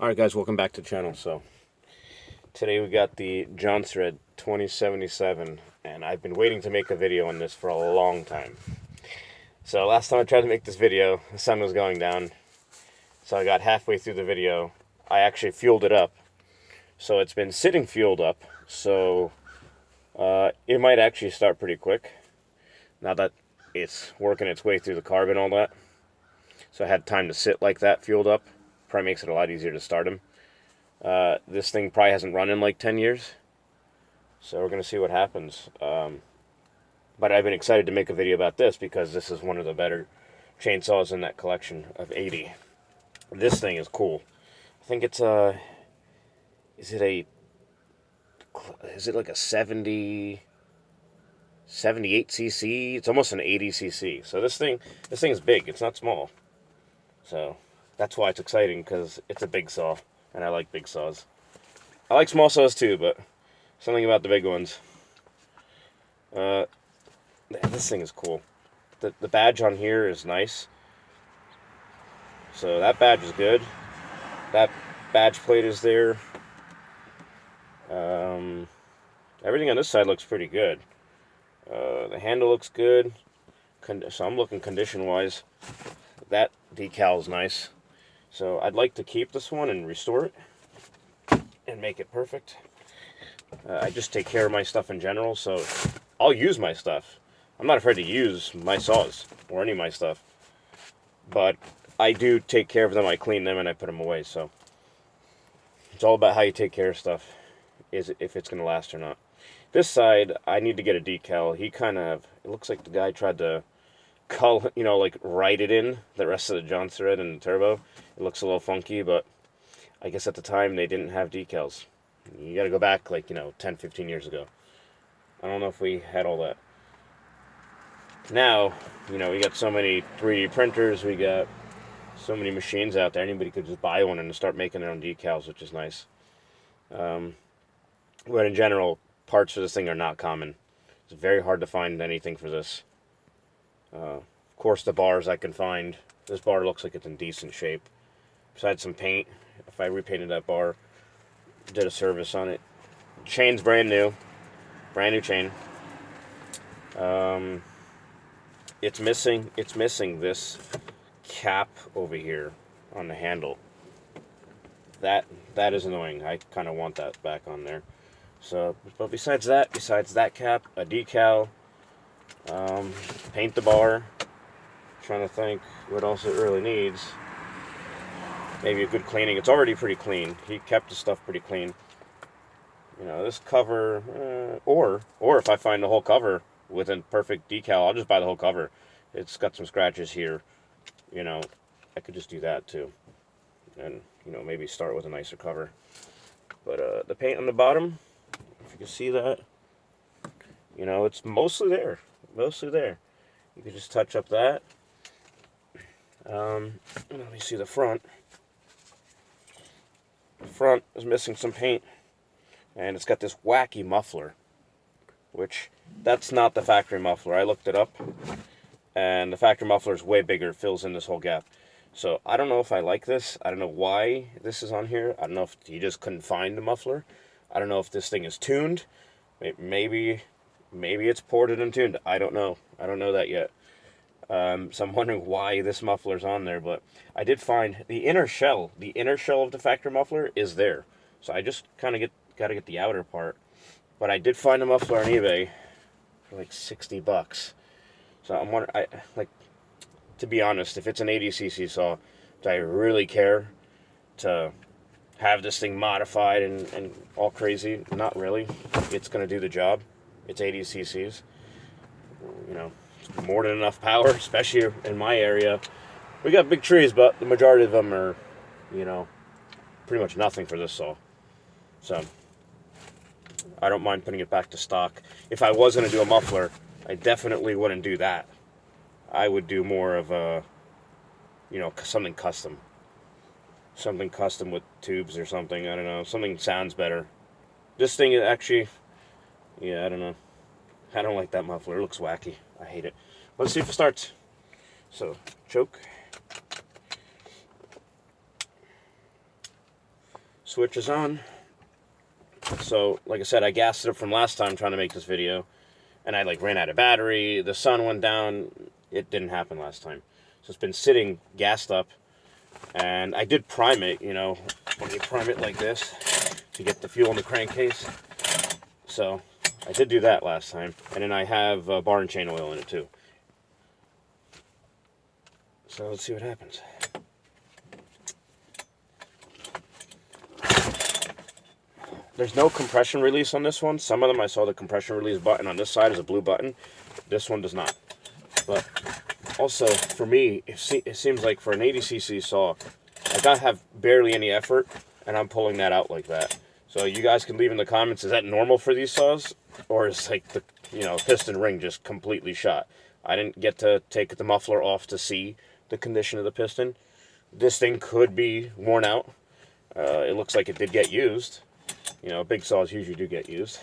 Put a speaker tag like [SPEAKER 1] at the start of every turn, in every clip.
[SPEAKER 1] Alright guys, welcome back to the channel. So today we got the Jonsered 2077, and I've been waiting to make a video on this for a long time. So last time I tried to make this video, the sun was going down, so I got halfway through the video. I actually fueled it up, so it's been sitting fueled up, so it might actually start pretty quick now that it's working its way through the carb and all that. So I had time to sit like that fueled up. Probably makes it a lot easier to start him. This thing probably hasn't run in like 10 years, so we're going to see what happens. But I've been excited to make a video about this because this is one of the better chainsaws in that collection of 80. This thing is cool. I think it's is it like a 78cc? It's almost an 80cc. So this thing is big. It's not small. So that's why it's exciting, because it's a big saw, and I like big saws. I like small saws too, but something about the big ones. This thing is cool. The badge on here is nice. So that badge is good. That badge plate is there. Everything on this side looks pretty good. The handle looks good. So I'm looking condition-wise. That decal is nice. So I'd like to keep this one and restore it and make it perfect. I just take care of my stuff in general, so I'll use my stuff. I'm not afraid to use my saws or any of my stuff. But I do take care of them. I clean them and I put them away. So it's all about how you take care of stuff, if it's going to last or not. This side, I need to get a decal. He kind of, it looks like the guy tried to like write it in the rest of the Jonsered and the turbo. It looks a little funky, but I guess at the time they didn't have decals. You got to go back like 10, 15 years ago. I don't know if we had all that. Now, we got so many 3D printers, we got so many machines out there. Anybody could just buy one and start making their own decals, which is nice. But in general, parts for this thing are not common. It's very hard to find anything for this. Of course, the bars I can find. This bar looks like it's in decent shape. Besides some paint, if I repainted that bar, did a service on it. Chain's brand new chain. It's missing this cap over here on the handle. That is annoying. I kind of want that back on there. So, but besides that cap, a decal, paint the bar. Trying to think what else it really needs. Maybe a good cleaning. It's already pretty clean. He kept the stuff pretty clean. This cover, or if I find the whole cover with a perfect decal, I'll just buy the whole cover. It's got some scratches here. I could just do that too. And, maybe start with a nicer cover. But the paint on the bottom, if you can see that, it's mostly there. Mostly there. You can just touch up that. Let me see the front. The front is missing some paint, and it's got this wacky muffler, which that's not the factory muffler. I looked it up, and the factory muffler is way bigger. It fills in this whole gap. So I don't know if I like this. I don't know why this is on here. I don't know if he just couldn't find the muffler. I don't know if this thing is tuned. Maybe it's ported and tuned. I don't know. I don't know that yet. So I'm wondering why this muffler's on there, but I did find the inner shell of the factory muffler is there. So I just kind of gotta get the outer part. But I did find a muffler on eBay for like $60. So I'm wondering, to be honest, if it's an 80cc saw, do I really care to have this thing modified and all crazy? Not really. It's gonna do the job. It's 80cc's. More than enough power, especially in my area. We got big trees, but the majority of them are, pretty much nothing for this saw. So, I don't mind putting it back to stock. If I was going to do a muffler, I definitely wouldn't do that. I would do more of a, something custom. Something custom with tubes or something, I don't know. Something sounds better. This thing is actually, I don't know. I don't like that muffler. It looks wacky. I hate it. Let's see if it starts. So, choke. switch is on. So, like I said, I gassed it up from last time trying to make this video, and I ran out of battery, the sun went down. It didn't happen last time. So it's been sitting gassed up, and I did prime it, when you prime it like this to get the fuel in the crankcase. So I did do that last time, and then I have bar and chain oil in it too. So let's see what happens. There's no compression release on this one. Some of them I saw the compression release button on this side is a blue button. This one does not. But also, for me, it seems like for an 80cc saw, I gotta have barely any effort, and I'm pulling that out like that. So you guys can leave in the comments, is that normal for these saws? Or is the piston ring just completely shot? I didn't get to take the muffler off to see the condition of the piston. This thing could be worn out. It looks like it did get used. Big saws usually do get used.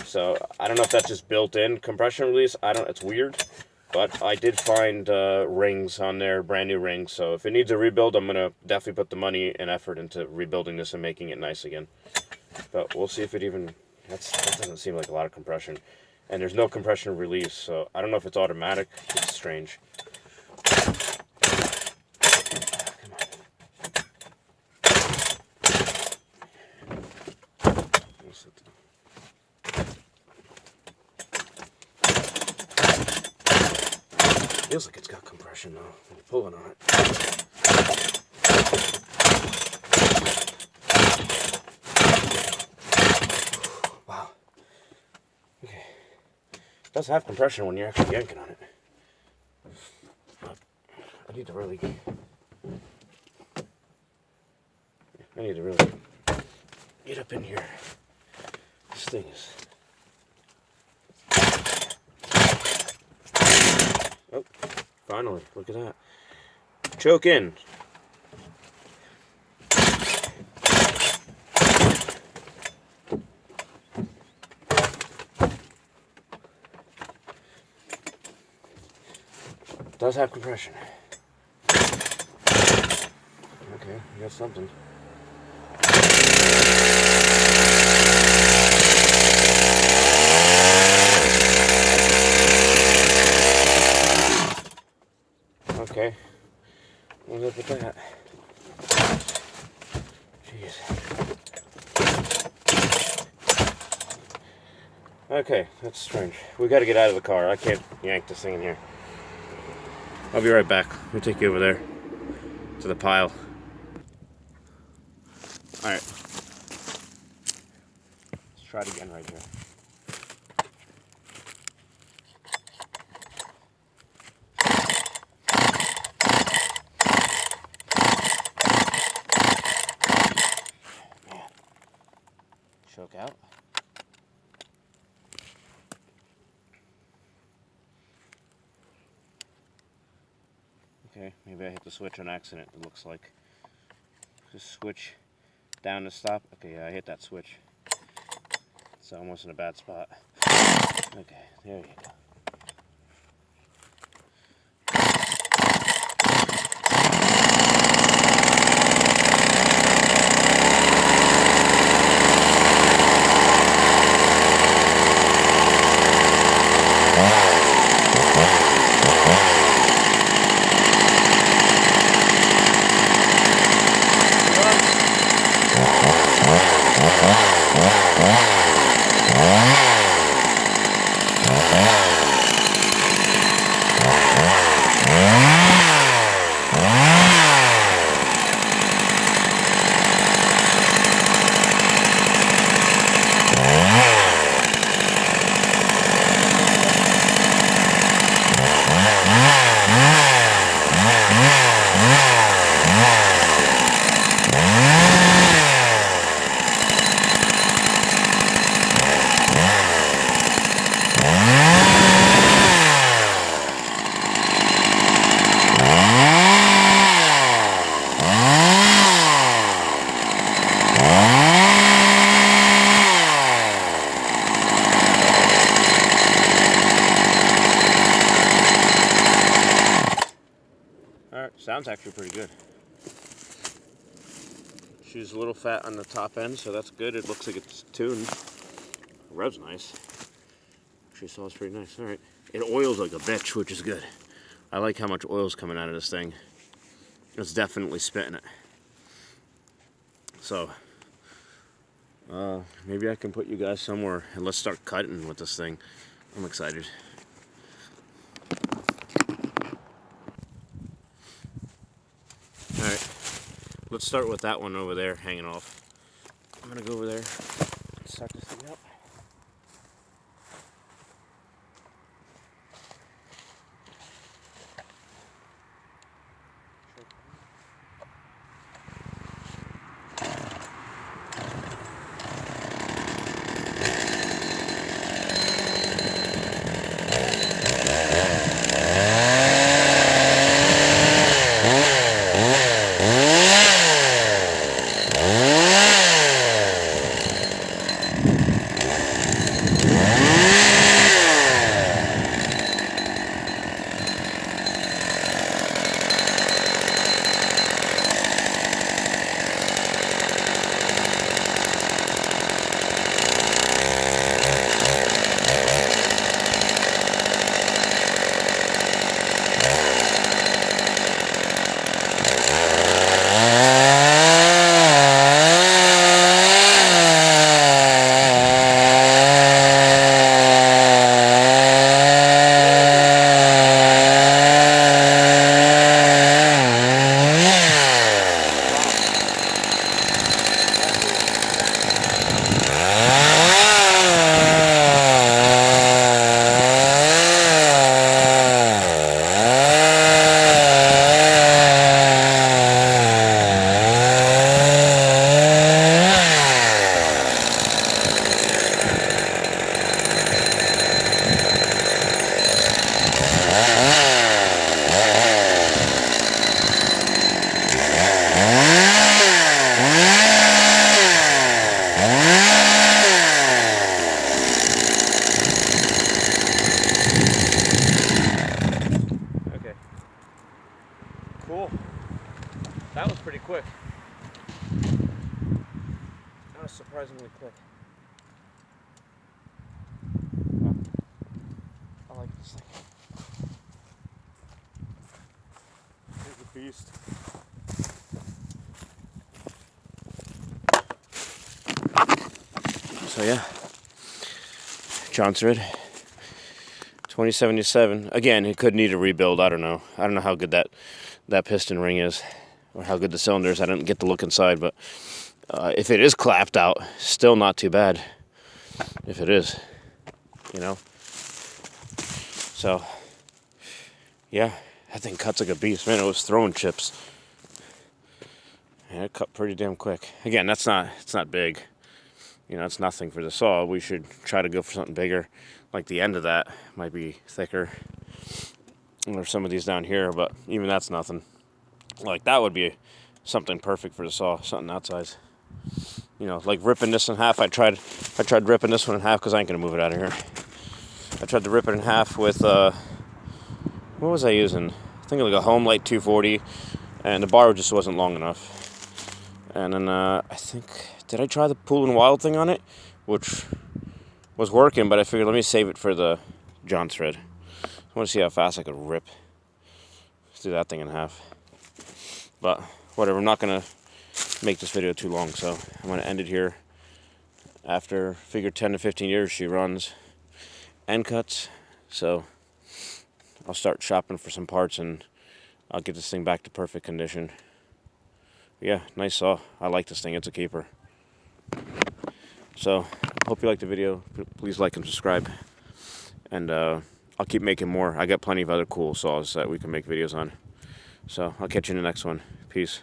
[SPEAKER 1] So I don't know if that's just built-in compression release. It's weird. But I did find rings on there, brand new rings. So if it needs a rebuild, I'm gonna definitely put the money and effort into rebuilding this and making it nice again. But we'll see if it even, that doesn't seem like a lot of compression. And there's no compression release, so I don't know if it's automatic. It's strange. Feels like it's got compression though, when you're pulling on it. Wow. Okay. It does have compression when you're actually yanking on it. But I need to really get up in here. This thing is... Oh, finally, look at that. Choke in. It does have compression. Okay, we got something. Okay, what's up with that? Jeez. Okay, that's strange. We gotta get out of the car. I can't yank this thing in here. I'll be right back. I'll take you over there to the pile. Alright. Let's try it again right here. Choke out. Okay, maybe I hit the switch on accident, it looks like. Just switch down to stop. Okay, yeah, I hit that switch. It's almost in a bad spot. Okay, there you go. Alright, sounds actually pretty good. She's a little fat on the top end, so that's good. It looks like it's tuned. Rev's nice. She saws pretty nice. All right. It oils like a bitch, which is good. I like how much oil's coming out of this thing. It's definitely spitting it. So, maybe I can put you guys somewhere and let's start cutting with this thing. I'm excited. All right. Let's start with that one over there hanging off. I'm gonna go over there and start this thing up. Cool. That was pretty quick. That was surprisingly quick. Wow. I like this thing. Here's a beast. So yeah, Jonsered 2077. Again, it could need a rebuild. I don't know. I don't know how good that piston ring is, or how good the cylinder is. I didn't get to look inside, but if it is clapped out, still not too bad. If it is, you know. So yeah, that thing cuts like a beast. Man, it was throwing chips. And it cut pretty damn quick. Again, it's not big. You know, it's nothing for the saw. We should try to go for something bigger. Like the end of that might be thicker. Or some of these down here, but even that's nothing. Like that would be something perfect for the saw, something that size. You know, like ripping this in half. I tried ripping this one in half because I ain't gonna move it out of here. I tried to rip it in half with what was I using? I think like a Home Light 240, and the bar just wasn't long enough. And then I think, did I try the Pool and Wild thing on it? Which was working, but I figured let me save it for the Jonsered. I want to see how fast I could rip. Let's do that thing in half. But whatever, I'm not going to make this video too long, so I'm going to end it here. After, figure 10 to 15 years she runs and cuts. So I'll start shopping for some parts and I'll get this thing back to perfect condition. Yeah, nice saw. I like this thing. It's a keeper. So, hope you liked the video. Please like and subscribe. And I'll keep making more. I got plenty of other cool saws that we can make videos on. So, I'll catch you in the next one. Peace.